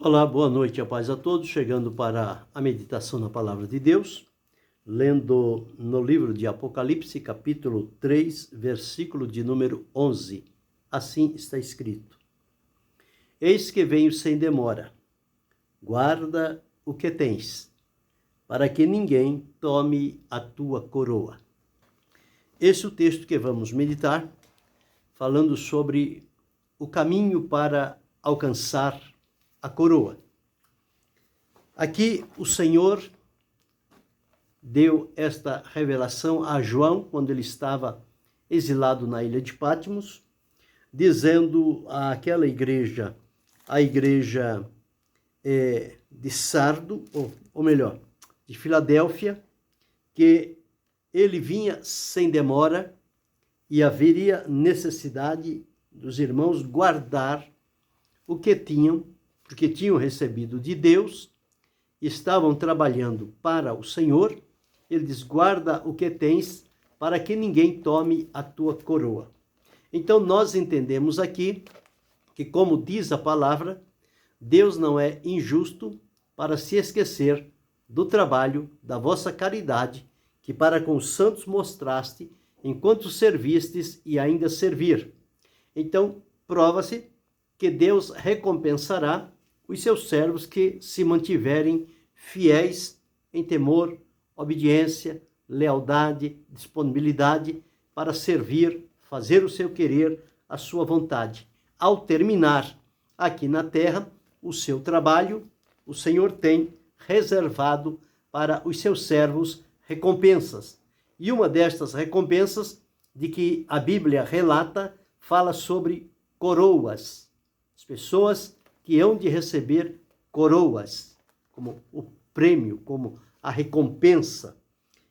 Olá, boa noite, a paz a todos. Chegando para a meditação na Palavra de Deus, lendo no livro de Apocalipse, capítulo 3, versículo de número 11. Assim está escrito: Eis que venho sem demora, guarda o que tens, para que ninguém tome a tua coroa. Esse é o texto que vamos meditar, falando sobre o caminho para alcançar a coroa. Aqui o Senhor deu esta revelação a João quando ele estava exilado na ilha de Patmos, dizendo àquela igreja, a igreja de Sardo, ou melhor, de Filadélfia, que ele vinha sem demora e haveria necessidade dos irmãos guardar o que tinham, porque tinham recebido de Deus, estavam trabalhando para o Senhor. Ele diz: guarda o que tens, para que ninguém tome a tua coroa. Então nós entendemos aqui que, como diz a palavra, Deus não é injusto para se esquecer do trabalho da vossa caridade, que para com os santos mostraste, enquanto servistes e ainda servir. Então, prova-se que Deus recompensará os seus servos que se mantiverem fiéis em temor, obediência, lealdade, disponibilidade para servir, fazer o seu querer, a sua vontade. Ao terminar aqui na terra o seu trabalho, o Senhor tem reservado para os seus servos recompensas. E uma destas recompensas, de que a Bíblia relata, fala sobre coroas. As pessoas que hão de receber coroas, como o prêmio, como a recompensa.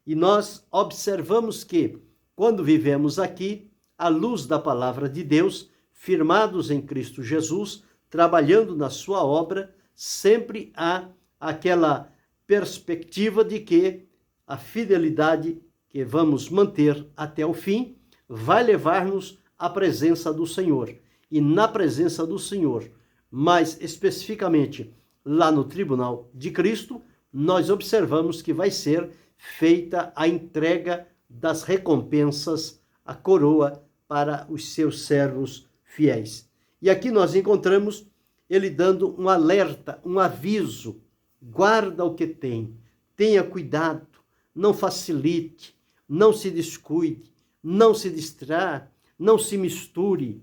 E nós observamos que, quando vivemos aqui, à luz da palavra de Deus, firmados em Cristo Jesus, trabalhando na sua obra, sempre há aquela perspectiva de que a fidelidade que vamos manter até o fim vai levar-nos à presença do Senhor. E na presença do Senhor, mais especificamente lá no tribunal de Cristo, nós observamos que vai ser feita a entrega das recompensas, a coroa para os seus servos fiéis. E aqui nós encontramos ele dando um alerta, um aviso: guarda o que tem, tenha cuidado, não facilite, não se descuide, não se distraia, não se misture,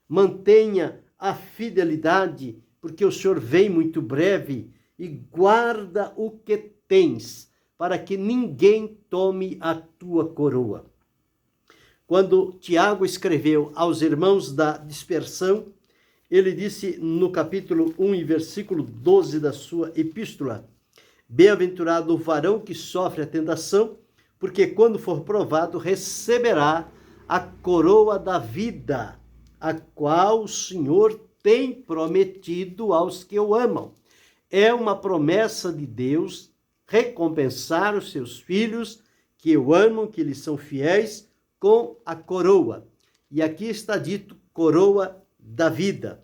mantenha a fidelidade, porque o Senhor vem muito breve, e guarda o que tens, para que ninguém tome a tua coroa. Quando Tiago escreveu aos irmãos da dispersão, ele disse no capítulo 1 e versículo 12 da sua epístola: bem-aventurado o varão que sofre a tentação, porque quando for provado receberá a coroa da vida, a qual o Senhor tem prometido aos que o amam. É uma promessa de Deus recompensar os seus filhos que o amam, que lhes são fiéis, com a coroa. E aqui está dito coroa da vida.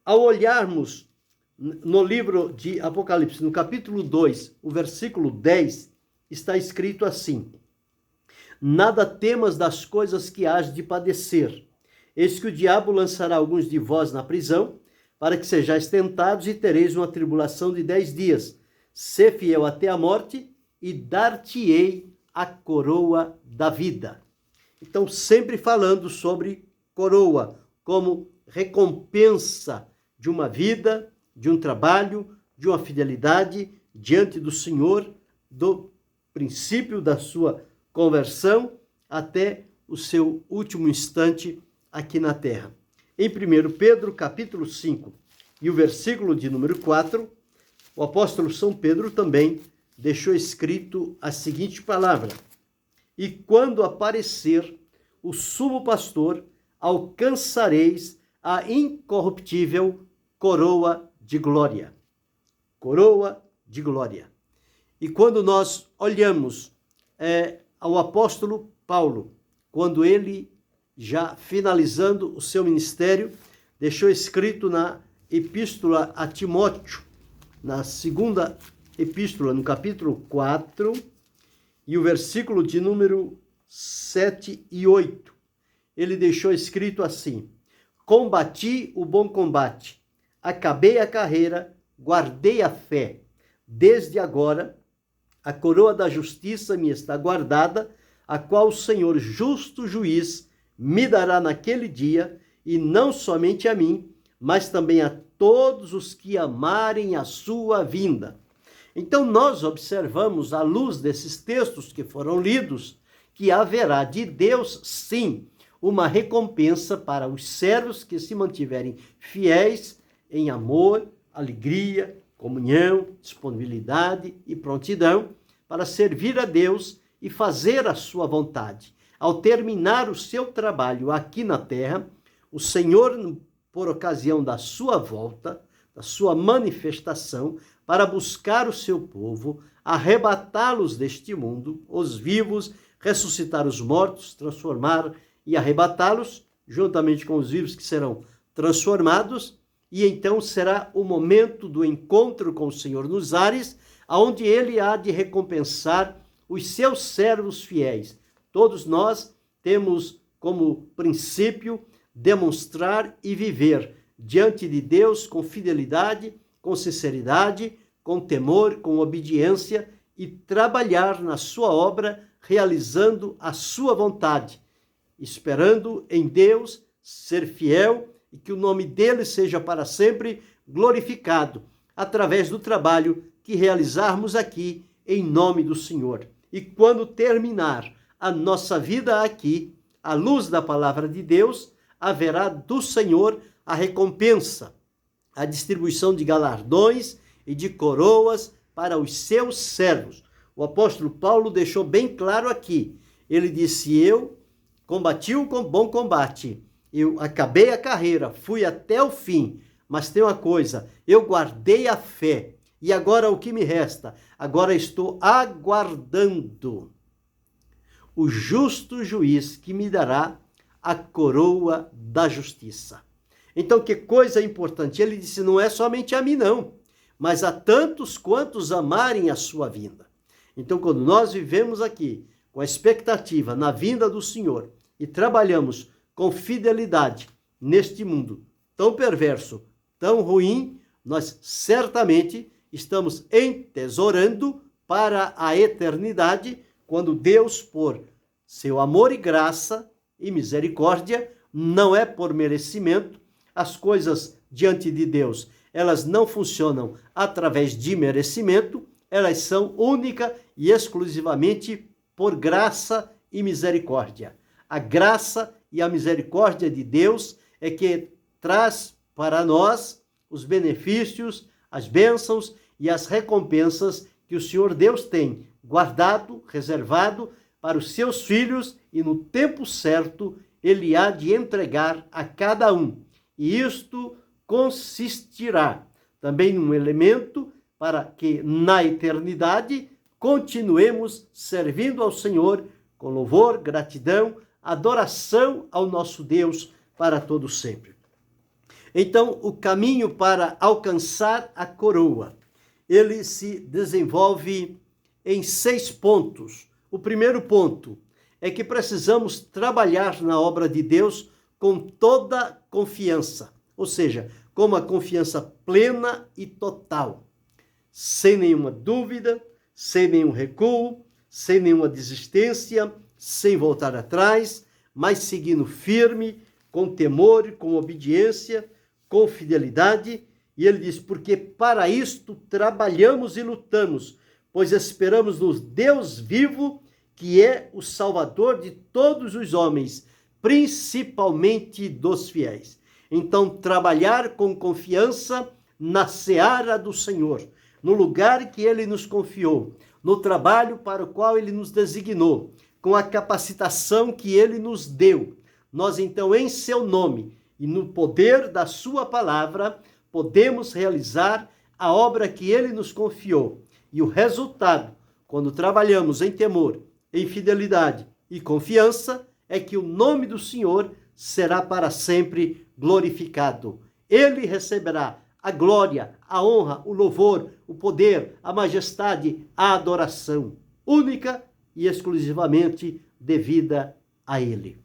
Ao olharmos no livro de Apocalipse, no capítulo 2, o versículo 10, está escrito assim: nada temas das coisas que hás de padecer. Eis que o diabo lançará alguns de vós na prisão, para que sejais tentados e tereis uma tribulação de 10 dias. Sê fiel até a morte, e dar-te-ei a coroa da vida. Então, sempre falando sobre coroa, como recompensa de uma vida, de um trabalho, de uma fidelidade diante do Senhor, do princípio da sua conversão até o seu último instante aqui na terra. Em 1 Pedro, capítulo 5, e o versículo de número 4, o apóstolo São Pedro também deixou escrito a seguinte palavra: e quando aparecer o sumo pastor, alcançareis a incorruptível coroa de glória. Coroa de glória. E quando nós olhamos ao apóstolo Paulo, quando ele, já finalizando o seu ministério, deixou escrito na epístola a Timóteo, na segunda epístola, no capítulo 4, e o versículo de número 7 e 8. Ele deixou escrito assim: combati o bom combate, acabei a carreira, guardei a fé. Desde agora, a coroa da justiça me está guardada, a qual o Senhor, justo juiz, me dará naquele dia, e não somente a mim, mas também a todos os que amarem a sua vinda. Então nós observamos, à luz desses textos que foram lidos, que haverá de Deus, sim, uma recompensa para os servos que se mantiverem fiéis em amor, alegria, comunhão, disponibilidade e prontidão para servir a Deus e fazer a sua vontade. Ao terminar o seu trabalho aqui na terra, o Senhor, por ocasião da sua volta, da sua manifestação, para buscar o seu povo, arrebatá-los deste mundo, os vivos, ressuscitar os mortos, transformar e arrebatá-los, juntamente com os vivos que serão transformados, e então será o momento do encontro com o Senhor nos ares, onde ele há de recompensar os seus servos fiéis. Todos nós temos como princípio demonstrar e viver diante de Deus com fidelidade, com sinceridade, com temor, com obediência e trabalhar na sua obra, realizando a sua vontade, esperando em Deus, ser fiel e que o nome dele seja para sempre glorificado através do trabalho que realizarmos aqui em nome do Senhor. E quando terminar a nossa vida aqui, à luz da palavra de Deus, haverá do Senhor a recompensa, a distribuição de galardões e de coroas para os seus servos. O apóstolo Paulo deixou bem claro aqui. Ele disse: eu combati o bom combate, eu acabei a carreira, fui até o fim, mas tem uma coisa, eu guardei a fé. E agora o que me resta? Agora estou aguardando o justo juiz que me dará a coroa da justiça. Então, que coisa importante. Ele disse, não é somente a mim não, mas a tantos quantos amarem a sua vinda. Então, quando nós vivemos aqui com a expectativa na vinda do Senhor e trabalhamos com fidelidade neste mundo tão perverso, tão ruim, nós certamente estamos entesourando para a eternidade, quando Deus, por seu amor e graça e misericórdia, não é por merecimento, as coisas diante de Deus, elas não funcionam através de merecimento, elas são única e exclusivamente por graça e misericórdia. A graça e a misericórdia de Deus é que traz para nós os benefícios, as bênçãos e as recompensas que o Senhor Deus tem guardado, reservado para os seus filhos, e no tempo certo ele há de entregar a cada um. E isto consistirá também num elemento para que na eternidade continuemos servindo ao Senhor com louvor, gratidão, adoração ao nosso Deus para todo sempre. Então, o caminho para alcançar a coroa, ele se desenvolve em 6 pontos. O primeiro ponto é que precisamos trabalhar na obra de Deus com toda confiança, ou seja, com uma confiança plena e total, sem nenhuma dúvida, sem nenhum recuo, sem nenhuma desistência, sem voltar atrás, mas seguindo firme, com temor, com obediência, com fidelidade. E ele diz, porque para isto trabalhamos e lutamos, pois esperamos no Deus vivo, que é o Salvador de todos os homens, principalmente dos fiéis. Então, trabalhar com confiança na seara do Senhor, no lugar que ele nos confiou, no trabalho para o qual ele nos designou, com a capacitação que ele nos deu. Nós, então, em seu nome e no poder da sua palavra, podemos realizar a obra que ele nos confiou. E o resultado, quando trabalhamos em temor, em fidelidade e confiança, é que o nome do Senhor será para sempre glorificado. Ele receberá a glória, a honra, o louvor, o poder, a majestade, a adoração, única e exclusivamente devida a Ele.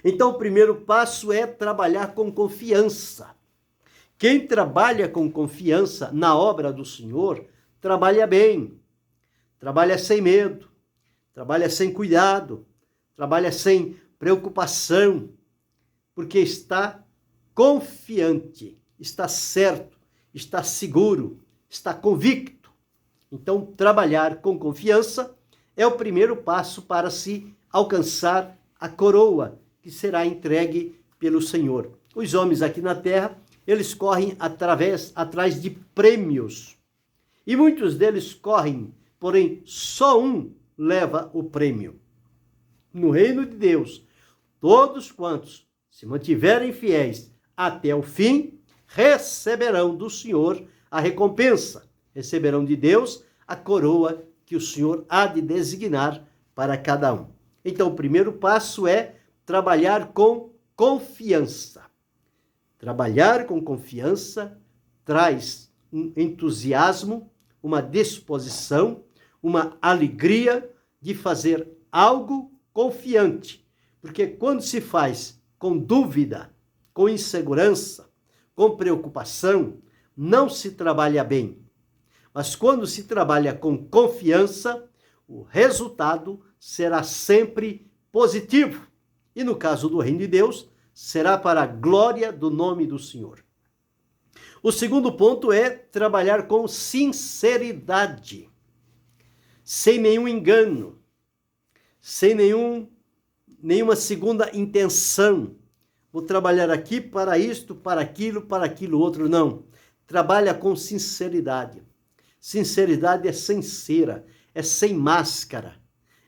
Então, o primeiro passo é trabalhar com confiança. Quem trabalha com confiança na obra do Senhor, trabalha bem, trabalha sem medo, trabalha sem cuidado, trabalha sem preocupação, porque está confiante, está certo, está seguro, está convicto. Então, trabalhar com confiança é o primeiro passo para se alcançar a coroa que será entregue pelo Senhor. Os homens aqui na terra, eles correm atrás de prêmios. E muitos deles correm, porém só um leva o prêmio. No reino de Deus, todos quantos se mantiverem fiéis até o fim, receberão do Senhor a recompensa. Receberão de Deus a coroa que o Senhor há de designar para cada um. Então, o primeiro passo é trabalhar com confiança. Trabalhar com confiança traz um entusiasmo, uma disposição, uma alegria de fazer algo confiante. Porque quando se faz com dúvida, com insegurança, com preocupação, não se trabalha bem. Mas quando se trabalha com confiança, o resultado será sempre positivo. E no caso do reino de Deus, será para a glória do nome do Senhor. O segundo ponto é trabalhar com sinceridade, sem nenhum engano, sem nenhuma segunda intenção. Vou trabalhar aqui para isto, para aquilo outro. Não. Trabalha com sinceridade. Sinceridade é sincera, é sem máscara.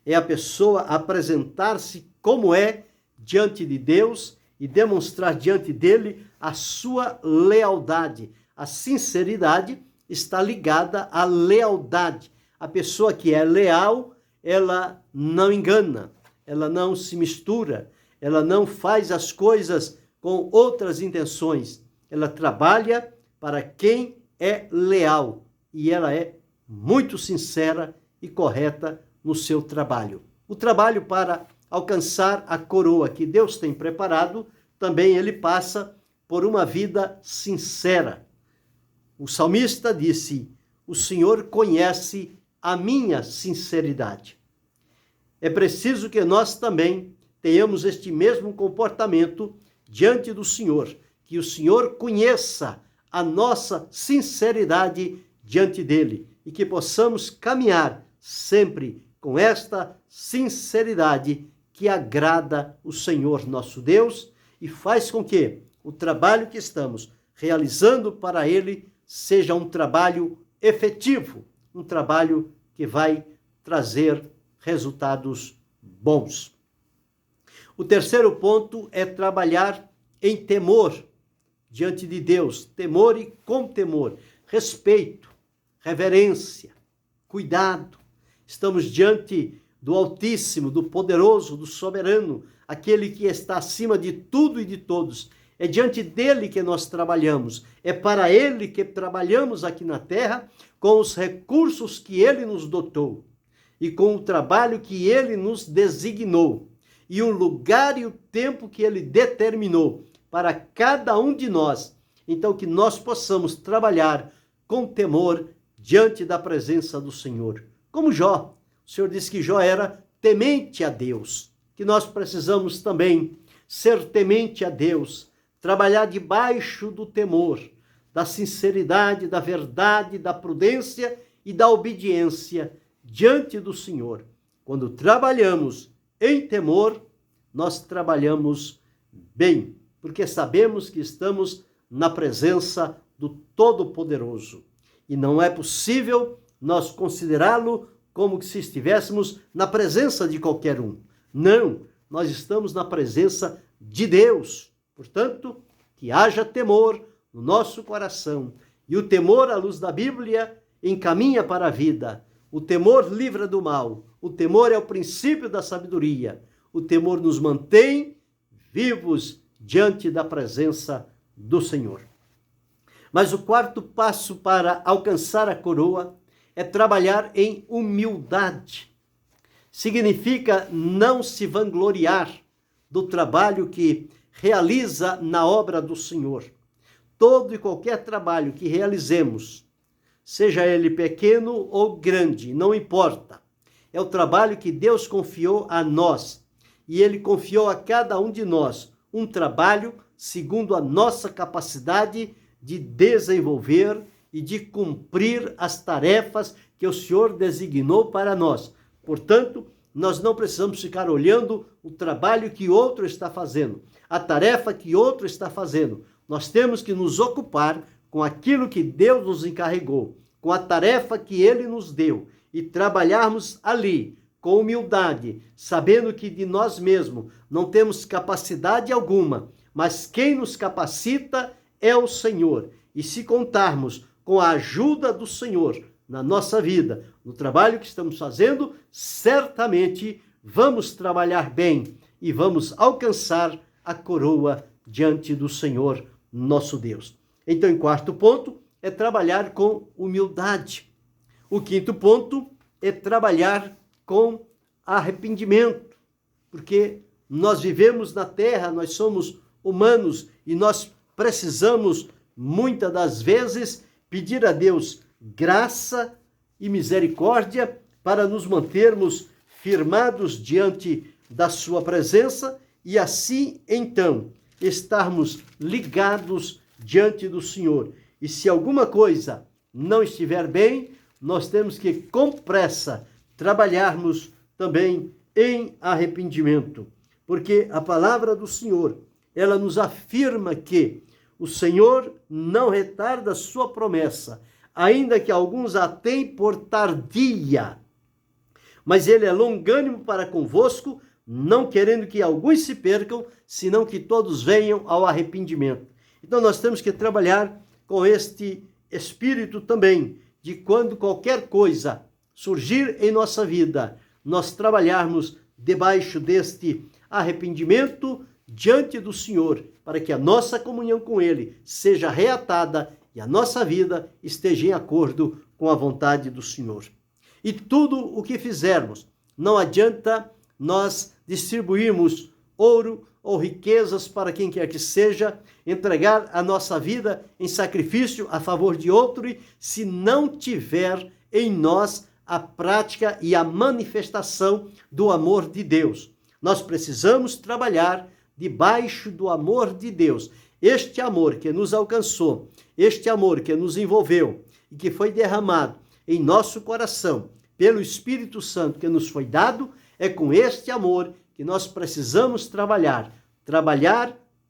É a pessoa apresentar-se como é diante de Deus e demonstrar diante dele a sua lealdade. A sinceridade está ligada à lealdade. A pessoa que é leal, ela não engana, ela não se mistura, ela não faz as coisas com outras intenções. Ela trabalha para quem é leal e ela é muito sincera e correta no seu trabalho. O trabalho para alcançar a coroa que Deus tem preparado, também ele passa por uma vida sincera. O salmista disse: o Senhor conhece a minha sinceridade. É preciso que nós também tenhamos este mesmo comportamento diante do Senhor, que o Senhor conheça a nossa sinceridade diante dele e que possamos caminhar sempre com esta sinceridade que agrada o Senhor nosso Deus e faz com que o trabalho que estamos realizando para ele seja um trabalho efetivo, um trabalho que vai trazer resultados bons. O terceiro ponto é trabalhar em temor diante de Deus, temor e com temor, respeito, reverência, cuidado. Estamos diante do Altíssimo, do Poderoso, do Soberano, aquele que está acima de tudo e de todos. É diante dele que nós trabalhamos, é para ele que trabalhamos aqui na terra com os recursos que ele nos dotou e com o trabalho que ele nos designou e o lugar e o tempo que ele determinou para cada um de nós. Então, que nós possamos trabalhar com temor diante da presença do Senhor. Como Jó. O Senhor disse que Jó era temente a Deus, que nós precisamos também ser temente a Deus, trabalhar debaixo do temor, da sinceridade, da verdade, da prudência e da obediência diante do Senhor. Quando trabalhamos em temor, nós trabalhamos bem, porque sabemos que estamos na presença do Todo-Poderoso. E não é possível nós considerá-lo como se estivéssemos na presença de qualquer um. Não, nós estamos na presença de Deus. Portanto, que haja temor no nosso coração. E o temor, à luz da Bíblia, encaminha para a vida. O temor livra do mal. O temor é o princípio da sabedoria. O temor nos mantém vivos diante da presença do Senhor. Mas o quarto passo para alcançar a coroa é trabalhar em humildade. Significa não se vangloriar do trabalho que realiza na obra do Senhor. Todo e qualquer trabalho que realizemos, seja ele pequeno ou grande, não importa. É o trabalho que Deus confiou a nós. E Ele confiou a cada um de nós um trabalho segundo a nossa capacidade de desenvolver e de cumprir as tarefas que o Senhor designou para nós. Portanto, nós não precisamos ficar olhando o trabalho que outro está fazendo, a tarefa que outro está fazendo. Nós temos que nos ocupar com aquilo que Deus nos encarregou, com a tarefa que Ele nos deu, e trabalharmos ali com humildade, sabendo que de nós mesmos não temos capacidade alguma, mas quem nos capacita é o Senhor. E se contarmos com a ajuda do Senhor na nossa vida, no trabalho que estamos fazendo, certamente vamos trabalhar bem e vamos alcançar a coroa diante do Senhor, nosso Deus. Então, em quarto ponto, é trabalhar com humildade. O quinto ponto é trabalhar com arrependimento, porque nós vivemos na terra, nós somos humanos e nós precisamos, muitas das vezes, pedir a Deus graça e misericórdia para nos mantermos firmados diante da sua presença e assim, então, estarmos ligados diante do Senhor. E se alguma coisa não estiver bem, nós temos que, com pressa, trabalharmos também em arrependimento. Porque a palavra do Senhor, ela nos afirma que o Senhor não retarda a sua promessa, ainda que alguns a tenham por tardia. Mas ele é longânimo para convosco, não querendo que alguns se percam, senão que todos venham ao arrependimento. Então nós temos que trabalhar com este espírito também, de quando qualquer coisa surgir em nossa vida, nós trabalharmos debaixo deste arrependimento diante do Senhor, para que a nossa comunhão com Ele seja reatada e a nossa vida esteja em acordo com a vontade do Senhor. E tudo o que fizermos, não adianta nós distribuirmos ouro ou riquezas para quem quer que seja, entregar a nossa vida em sacrifício a favor de outro, se não tiver em nós a prática e a manifestação do amor de Deus. Nós precisamos trabalhar debaixo do amor de Deus. Este amor que nos alcançou, este amor que nos envolveu e que foi derramado em nosso coração pelo Espírito Santo que nos foi dado, é com este amor que nós precisamos trabalhar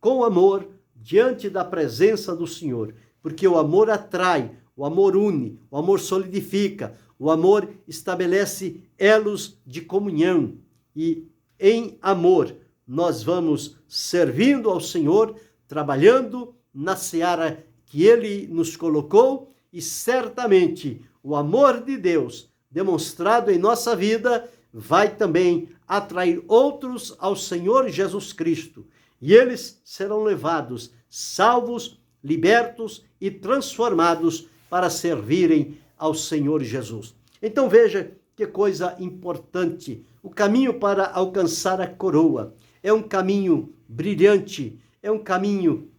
com amor diante da presença do Senhor, porque o amor atrai, o amor une, o amor solidifica, o amor estabelece elos de comunhão e em amor nós vamos servindo ao Senhor, trabalhando na seara que Ele nos colocou e certamente o amor de Deus demonstrado em nossa vida vai também atrair outros ao Senhor Jesus Cristo. E eles serão levados, salvos, libertos e transformados para servirem ao Senhor Jesus. Então veja que coisa importante. O caminho para alcançar a coroa é um caminho brilhante, é um caminho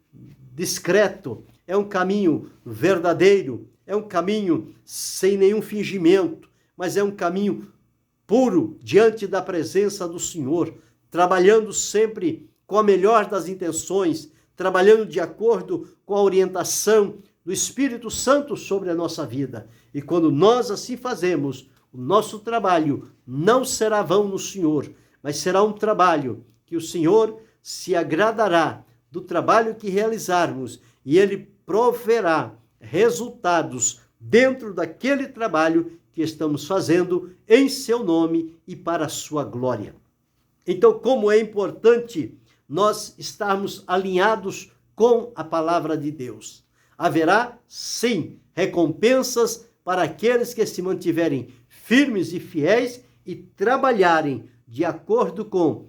discreto, é um caminho verdadeiro, é um caminho sem nenhum fingimento, mas é um caminho puro diante da presença do Senhor, trabalhando sempre com a melhor das intenções, trabalhando de acordo com a orientação do Espírito Santo sobre a nossa vida. E quando nós assim fazemos, o nosso trabalho não será vão no Senhor, mas será um trabalho que o Senhor se agradará do trabalho que realizarmos e Ele proverá resultados dentro daquele trabalho que estamos fazendo em seu nome e para a sua glória. Então, como é importante nós estarmos alinhados com a palavra de Deus. Haverá, sim, recompensas para aqueles que se mantiverem firmes e fiéis e trabalharem de acordo com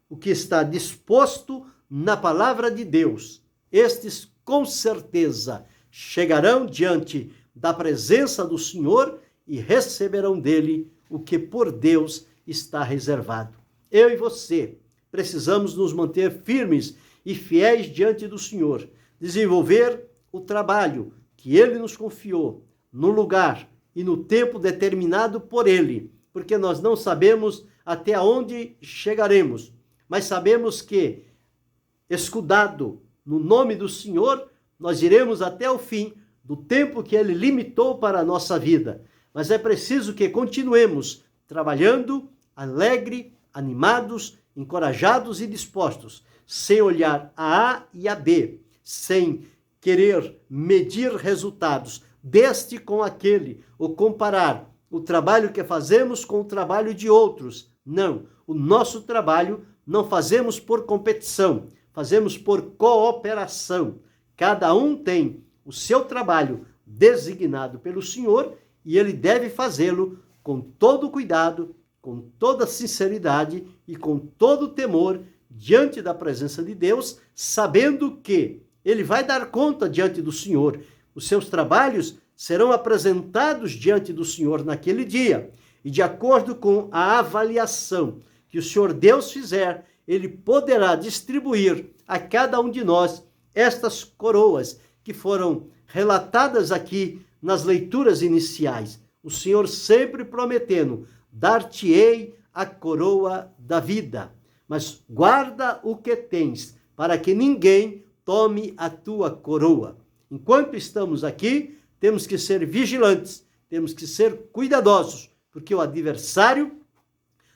o que está disposto na palavra de Deus. Estes, com certeza, chegarão diante da presença do Senhor e receberão dele o que por Deus está reservado. Eu e você precisamos nos manter firmes e fiéis diante do Senhor, desenvolver o trabalho que ele nos confiou no lugar e no tempo determinado por ele, porque nós não sabemos até onde chegaremos, mas sabemos que, escudado no nome do Senhor, nós iremos até o fim do tempo que ele limitou para a nossa vida. Mas é preciso que continuemos trabalhando, alegre, animados, encorajados e dispostos, sem olhar a A e a B, sem querer medir resultados deste com aquele, ou comparar o trabalho que fazemos com o trabalho de outros. Não, o nosso trabalho não fazemos por competição, fazemos por cooperação. Cada um tem o seu trabalho designado pelo Senhor e ele deve fazê-lo com todo cuidado, com toda sinceridade e com todo temor diante da presença de Deus, sabendo que ele vai dar conta diante do Senhor. Os seus trabalhos serão apresentados diante do Senhor naquele dia. E de acordo com a avaliação que o Senhor Deus fizer, ele poderá distribuir a cada um de nós estas coroas que foram relatadas aqui nas leituras iniciais. O Senhor sempre prometendo: dar-te-ei a coroa da vida, mas guarda o que tens, para que ninguém tome a tua coroa. Enquanto estamos aqui, temos que ser vigilantes, temos que ser cuidadosos, porque o adversário,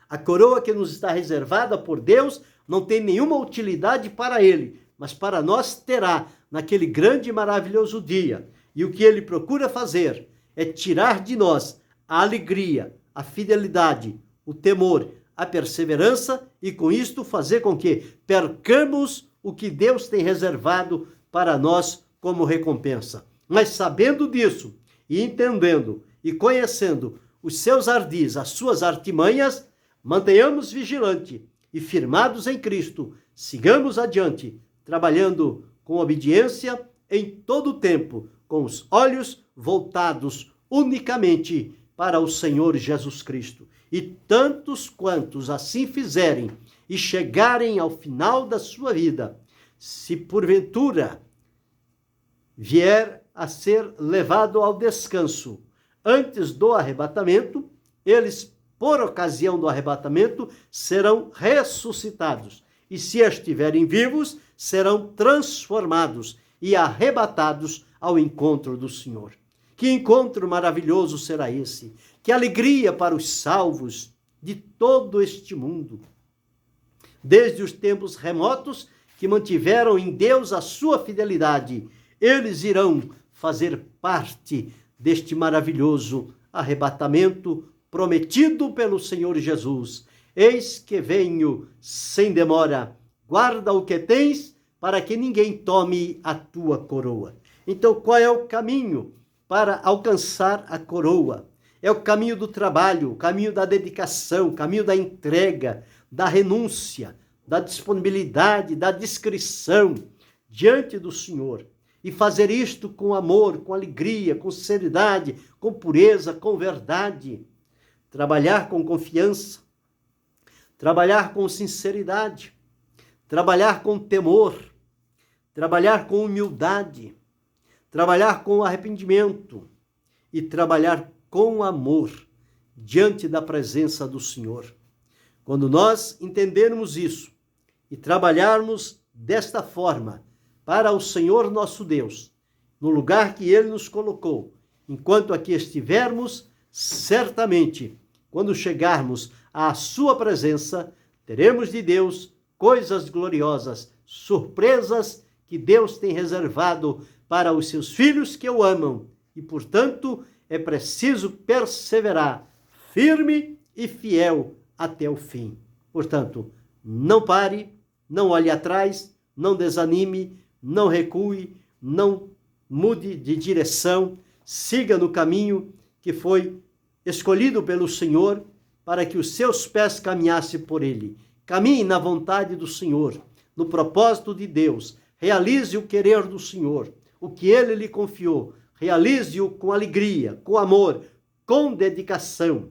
a coroa que nos está reservada por Deus, não tem nenhuma utilidade para ele, mas para nós terá naquele grande e maravilhoso dia. E o que ele procura fazer é tirar de nós a alegria, a fidelidade, o temor, a perseverança e com isto fazer com que percamos o que Deus tem reservado para nós como recompensa. Mas sabendo disso e entendendo e conhecendo os seus ardis, as suas artimanhas, mantenhamos vigilante e firmados em Cristo, sigamos adiante, trabalhando com obediência em todo o tempo, com os olhos voltados unicamente para o Senhor Jesus Cristo. E tantos quantos assim fizerem e chegarem ao final da sua vida, se porventura vier a ser levado ao descanso antes do arrebatamento, eles, por ocasião do arrebatamento, serão ressuscitados. E se estiverem vivos, serão transformados e arrebatados ao encontro do Senhor. Que encontro maravilhoso será esse! Que alegria para os salvos de todo este mundo! Desde os tempos remotos que mantiveram em Deus a sua fidelidade, eles irão fazer parte deste maravilhoso arrebatamento prometido pelo Senhor Jesus. Eis que venho sem demora, guarda o que tens, para que ninguém tome a tua coroa. Então, qual é o caminho para alcançar a coroa? É o caminho do trabalho, o caminho da dedicação, o caminho da entrega, da renúncia, da disponibilidade, da discrição diante do Senhor. E fazer isto com amor, com alegria, com sinceridade, com pureza, com verdade. Trabalhar com confiança, trabalhar com sinceridade, trabalhar com temor, trabalhar com humildade, trabalhar com arrependimento e trabalhar com amor diante da presença do Senhor. Quando nós entendermos isso e trabalharmos desta forma para o Senhor nosso Deus, no lugar que Ele nos colocou, enquanto aqui estivermos, certamente, quando chegarmos à sua presença, teremos de Deus coisas gloriosas, surpresas que Deus tem reservado para os seus filhos que o amam. E, portanto, é preciso perseverar, firme e fiel até o fim. Portanto, não pare, não olhe atrás, não desanime, não recue, não mude de direção, siga no caminho que foi escolhido pelo Senhor para que os seus pés caminhassem por ele. Caminhe na vontade do Senhor, no propósito de Deus, realize o querer do Senhor. o que ele lhe confiou. Realize-o com alegria, com amor, com dedicação.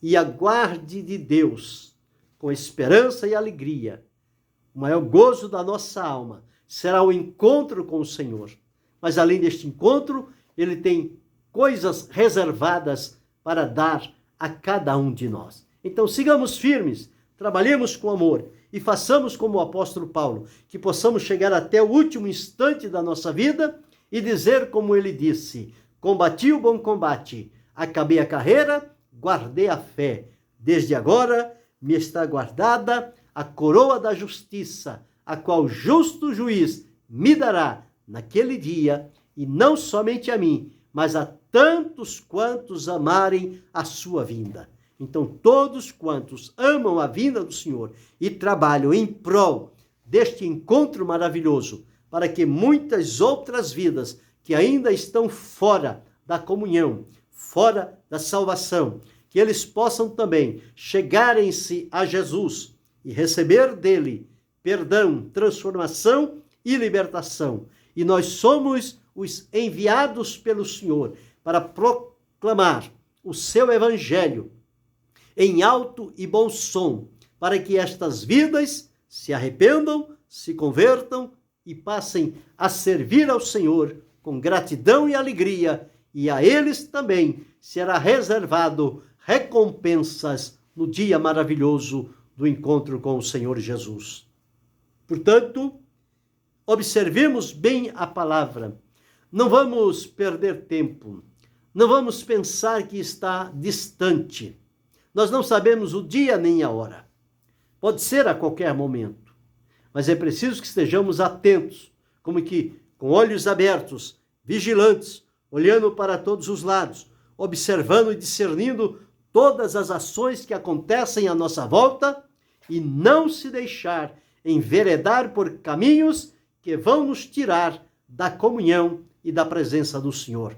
E aguarde de Deus, com esperança e alegria. O maior gozo da nossa alma será o encontro com o Senhor. Mas além deste encontro, ele tem coisas reservadas para dar a cada um de nós. Então sigamos firmes, trabalhemos com amor e façamos como o apóstolo Paulo, que possamos chegar até o último instante da nossa vida e dizer como ele disse: combati o bom combate, acabei a carreira, guardei a fé. Desde agora me está guardada a coroa da justiça, a qual o justo juiz me dará naquele dia, e não somente a mim, mas a tantos quantos amarem a sua vinda. Então, todos quantos amam a vinda do Senhor e trabalham em prol deste encontro maravilhoso, para que muitas outras vidas que ainda estão fora da comunhão, fora da salvação, que eles possam também chegarem-se a Jesus e receber dele perdão, transformação e libertação. E nós somos os enviados pelo Senhor para proclamar o seu evangelho em alto e bom som, para que estas vidas se arrependam, se convertam e passem a servir ao Senhor com gratidão e alegria, e a eles também será reservado recompensas no dia maravilhoso do encontro com o Senhor Jesus. Portanto, observemos bem a palavra. Não vamos perder tempo. Não vamos pensar que está distante. Nós não sabemos o dia nem a hora. Pode ser a qualquer momento. Mas é preciso que estejamos atentos, como que com olhos abertos, vigilantes, olhando para todos os lados, observando e discernindo todas as ações que acontecem à nossa volta e não se deixar enveredar por caminhos que vão nos tirar da comunhão e da presença do Senhor.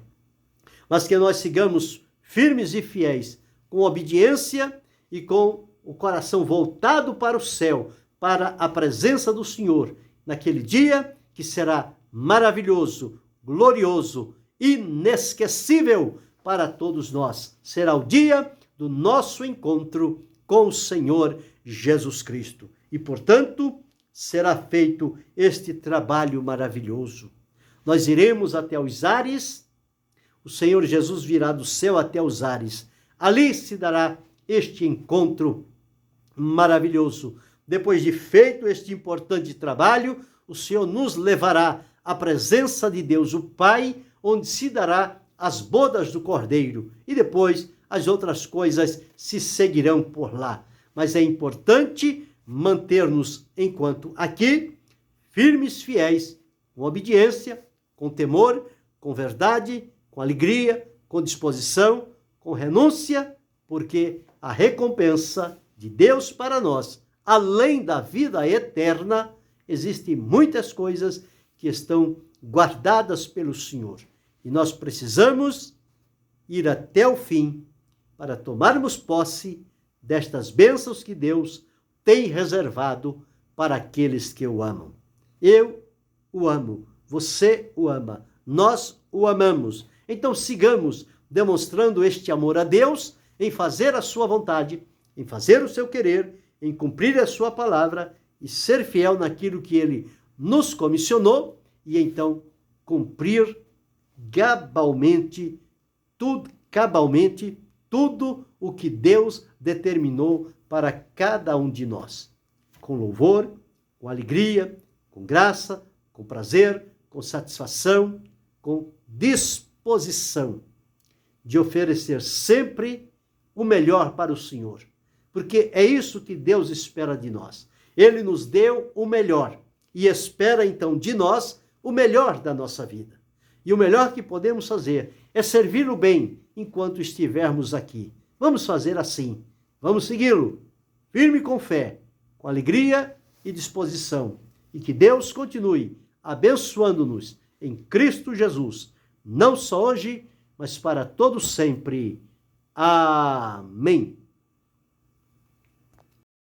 Mas que nós sigamos firmes e fiéis, com obediência e com o coração voltado para o céu, para a presença do Senhor, naquele dia que será maravilhoso, glorioso, inesquecível para todos nós. Será o dia do nosso encontro com o Senhor Jesus Cristo. E, portanto, será feito este trabalho maravilhoso. Nós iremos até os ares, o Senhor Jesus virá do céu até os ares. Ali se dará este encontro maravilhoso. Depois de feito este importante trabalho, o Senhor nos levará à presença de Deus, o Pai, onde se dará as bodas do Cordeiro. E depois as outras coisas se seguirão por lá. Mas é importante manter-nos, enquanto aqui, firmes, fiéis, com obediência, com temor, com verdade, com alegria, com disposição, com renúncia, porque a recompensa de Deus para nós, além da vida eterna, existem muitas coisas que estão guardadas pelo Senhor. E nós precisamos ir até o fim para tomarmos posse destas bênçãos que Deus tem reservado para aqueles que o amam. Eu o amo, você o ama, nós o amamos. Então sigamos demonstrando este amor a Deus em fazer a sua vontade, em fazer o seu querer, em cumprir a sua palavra e ser fiel naquilo que ele nos comissionou e então cumprir cabalmente tudo o que Deus determinou para cada um de nós. Com louvor, com alegria, com graça, com prazer, com satisfação, com disposição de oferecer sempre o melhor para o Senhor. Porque é isso que Deus espera de nós. Ele nos deu o melhor e espera então de nós o melhor da nossa vida. E o melhor que podemos fazer é servir-o bem enquanto estivermos aqui. Vamos fazer assim. Vamos segui-lo, firme com fé, com alegria e disposição. E que Deus continue abençoando-nos em Cristo Jesus, não só hoje, mas para todo sempre. Amém.